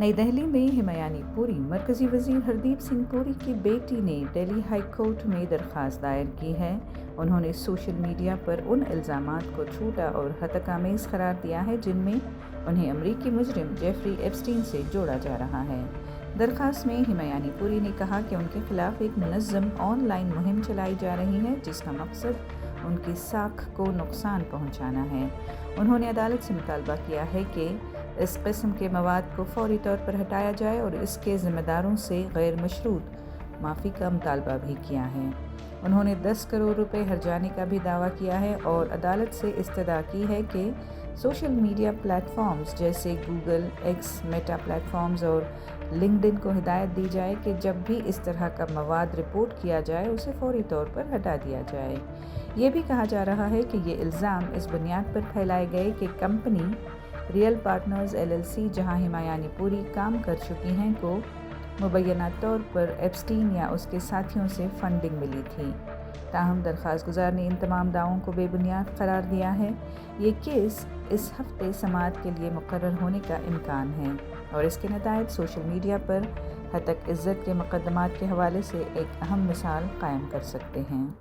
नई दिल्ली में हिमायनी पुरी मरकजी वजीर हरदीप सिंह पुरी की बेटी ने दिल्ली हाई कोर्ट में दरख्वास्त दायर की है। उन्होंने सोशल मीडिया पर उन इल्ज़ामात को झूठा और हतकामेज़ करार दिया है जिनमें उन्हें अमरीकी मुजरिम जेफरी एप्स्टीन से जोड़ा जा रहा है। दरख्वास्त में हिमायनी पुरी ने कहा कि उनके खिलाफ एक मुनज़्ज़म ऑनलाइन मुहिम चलाई जा रही है जिसका मकसद उनकी साख को नुकसान पहुंचाना है। उन्होंने अदालत से मुतालबा किया है कि इस किस्म के मवाद को फौरी तौर पर हटाया जाए और इसके ज़िम्मेदारों से गैर मशरूत माफ़ी का मुतालबा भी किया है। उन्होंने 10 करोड़ रुपए हर्जाने का भी दावा किया है और अदालत से इस्तदा की है कि सोशल मीडिया प्लेटफॉर्म्स जैसे गूगल, एक्स, मेटा प्लेटफॉर्म्स और लिंक्डइन को हिदायत दी जाए कि जब भी इस तरह का मवाद रिपोर्ट किया जाए उसे फौरी तौर पर हटा दिया जाए। ये भी कहा जा रहा है कि ये इल्ज़ाम इस बुनियाद पर फैलाए गए कि कंपनी रियल पार्टनर्स LLC, जहां हिमायनी पुरी काम कर चुकी हैं, को मुबैना तौर पर एप्स्टीन या उसके साथियों से फंडिंग मिली थी। ताहम दरख्वास्त गुजार ने इन तमाम दावों को बेबुनियाद करार दिया है। ये केस इस हफ्ते समाअत के लिए मुकर्रर होने का इम्कान है और इसके नताइज सोशल मीडिया पर हतक इज़्ज़त के मुकदमात के हवाले से एक अहम मिसाल कायम कर सकते हैं।